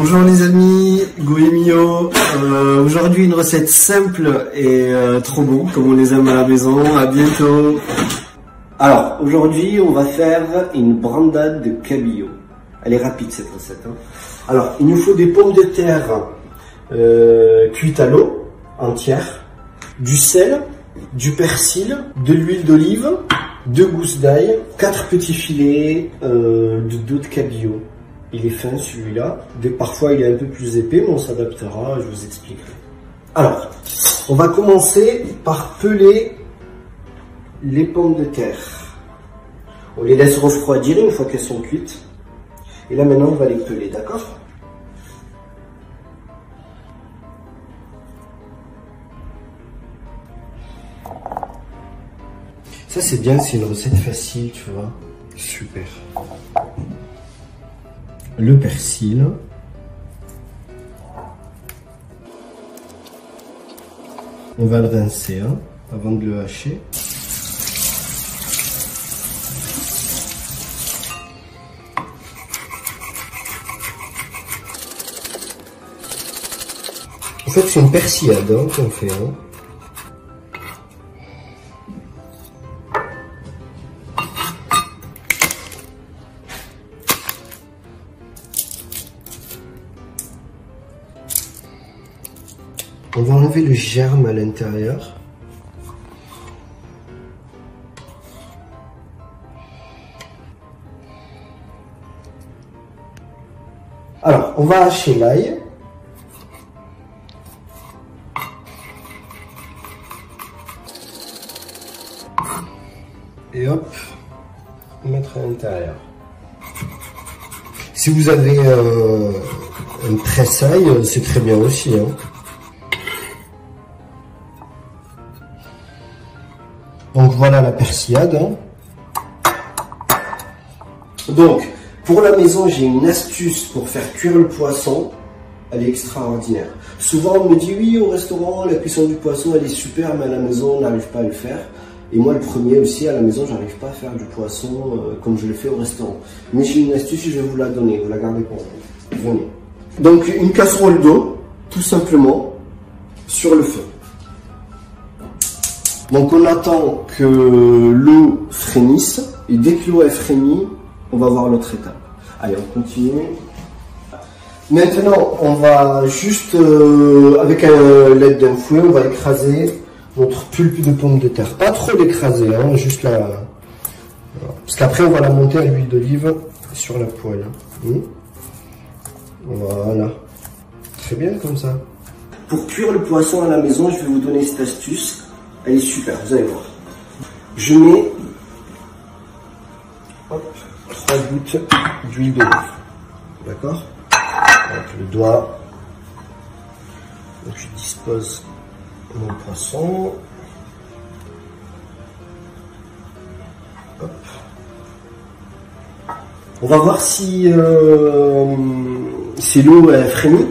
Bonjour les amis, Goemio. Aujourd'hui une recette simple et trop bon, comme on les aime à la maison. À bientôt. Alors aujourd'hui on va faire une brandade de cabillaud. Elle est rapide cette recette. Hein. Alors il nous faut des pommes de terre cuites à l'eau, entières, du sel, du persil, de l'huile d'olive, 2 gousses d'ail, 4 petits filets d'eau de cabillaud. Il est fin celui-là, parfois il est un peu plus épais, mais on s'adaptera, je vous expliquerai. Alors, on va commencer par peler les pommes de terre. On les laisse refroidir une fois qu'elles sont cuites. Et là maintenant on va les peler, d'accord ? Ça c'est bien, c'est une recette facile, tu vois. Super. Le persil. On va le rincer hein, avant de le hacher. En fait, c'est une persillade hein, qu'on fait. Hein. On va enlever le germe à l'intérieur. Alors, on va hacher l'ail. Et hop, mettre à l'intérieur. Si vous avez un tressail, c'est très bien aussi. Hein. Donc voilà la persillade. Hein. Donc, pour la maison, j'ai une astuce pour faire cuire le poisson. Elle est extraordinaire. Souvent, on me dit oui, au restaurant, la cuisson du poisson, elle est super, mais à la maison, on n'arrive pas à le faire. Et moi, le premier aussi, à la maison, j'arrive pas à faire du poisson comme je le fais au restaurant. Mais j'ai une astuce et je vais vous la donner. Vous la gardez pour vous. Venez. Donc, une casserole d'eau, tout simplement, sur le feu. Donc on attend que l'eau frémisse et dès que l'eau est frémie, on va voir l'autre étape. Allez, on continue. Maintenant, on va juste, avec l'aide d'un fouet, on va écraser notre pulpe de pommes de terre. Pas trop l'écraser, hein, juste là. Voilà. Parce qu'après, on va la monter à l'huile d'olive sur la poêle. Voilà. Très bien comme ça. Pour cuire le poisson à la maison, je vais vous donner cette astuce. Elle est super, vous allez voir. Je mets 3 gouttes d'huile d'olive. D'accord ? Avec le doigt. Donc je dispose mon poisson. Hop. On va voir si l'eau est frémie.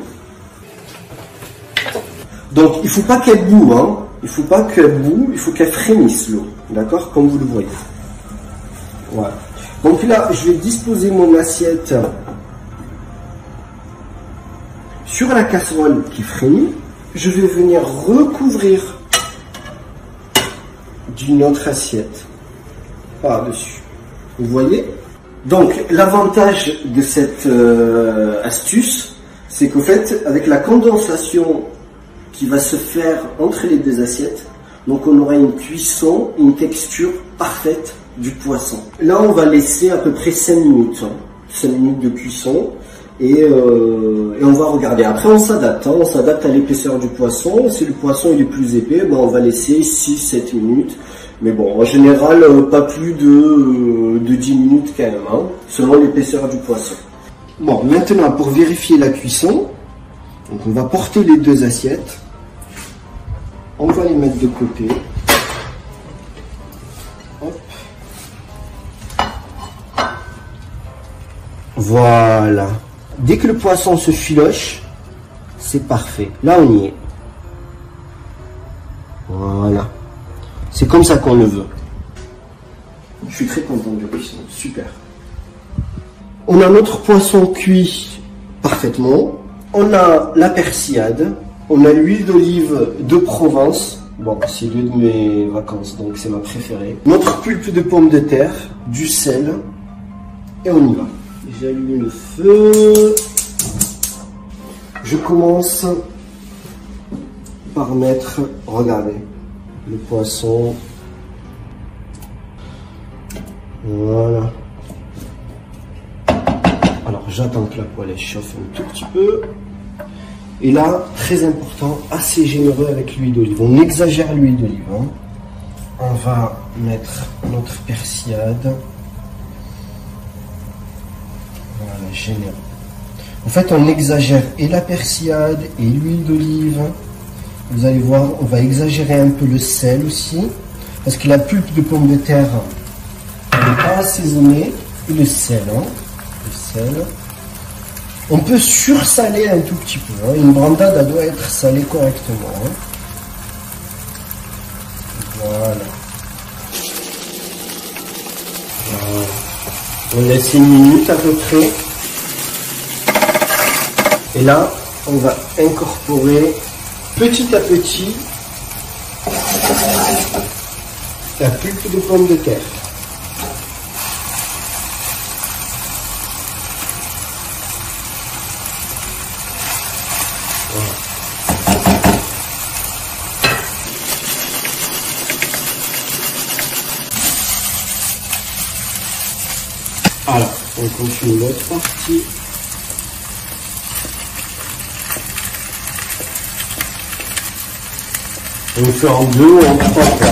Donc il ne faut pas qu'elle boue, hein. Il ne faut pas qu'elle boue, il faut qu'elle frémisse l'eau, d'accord, comme vous le voyez. Voilà. Donc là, je vais disposer mon assiette sur la casserole qui frémit. Je vais venir recouvrir d'une autre assiette par-dessus. Vous voyez? Donc l'avantage de cette astuce, c'est qu'au fait, avec la condensation qui va se faire entre les deux assiettes. Donc on aura une cuisson, une texture parfaite du poisson. Là on va laisser à peu près 5 minutes. 5 minutes de cuisson et on va regarder. Après on s'adapte, hein, on s'adapte à l'épaisseur du poisson. Si le poisson il est plus épais, ben, on va laisser 6-7 minutes. Mais bon, en général, pas plus de 10 minutes quand même, hein, selon l'épaisseur du poisson. Bon, maintenant pour vérifier la cuisson, donc on va porter les deux assiettes. On va les mettre de côté. Hop. Voilà. Dès que le poisson se filoche, c'est parfait. Là, on y est. Voilà. C'est comme ça qu'on le veut. Je suis très content de la cuisson. Super. On a notre poisson cuit parfaitement. On a la persillade, on a l'huile d'olive de Provence. Bon, c'est l'une de mes vacances, donc c'est ma préférée. Notre pulpe de pomme de terre, du sel, et on y va. J'allume le feu. Je commence par mettre, regardez, le poisson. Voilà. Alors j'attends que la poêle chauffe un tout petit peu. Et là, très important, assez généreux avec l'huile d'olive. On exagère l'huile d'olive. Hein. On va mettre notre persillade. Voilà, généreux. En fait, on exagère et la persillade et l'huile d'olive. Vous allez voir, on va exagérer un peu le sel aussi. Parce que la pulpe de pomme de terre, elle n'est pas assaisonnée. Et le sel, hein. Le sel. On peut sursaler un tout petit peu. Hein. Une brandade, elle doit être salée correctement. Hein. Voilà. On laisse une minute à peu près. Et là, on va incorporer petit à petit la pulpe de pomme de terre. Alors, on continue l'autre partie. On le fait en 2 ou en 3 fois.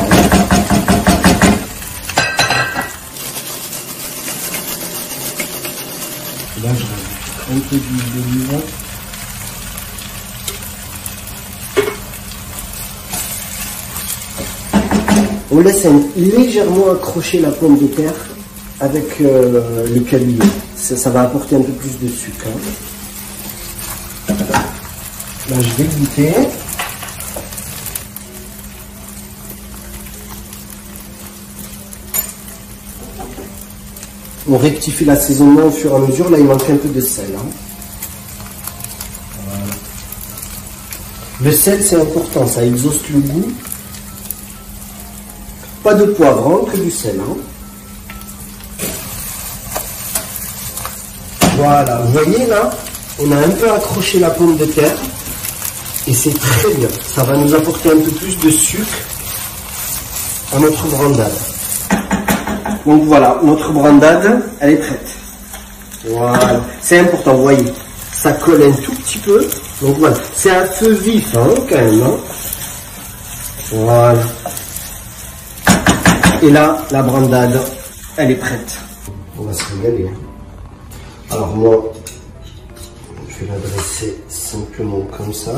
Là, je rajoute un peu d'huile d'olive. On laisse légèrement accrocher la pomme de terre avec le cabillaud. Ça va apporter un peu plus de sucre. Hein. Là, je vais goûter. On rectifie l'assaisonnement au fur et à mesure. Là, il manque un peu de sel. Hein. Voilà. Le sel, c'est important. Ça exauce le goût. Pas de poivre, hein, que du sel. Hein. Voilà, vous voyez là, on a un peu accroché la pomme de terre et c'est très bien. Ça va nous apporter un peu plus de sucre à notre brandade. Donc voilà, notre brandade, elle est prête. Voilà, c'est important, vous voyez, ça colle un tout petit peu. Donc voilà, c'est à feu vif hein, quand même. Hein. Voilà. Et là, la brandade, elle est prête. On va se régaler. Alors moi, je vais la dresser simplement comme ça.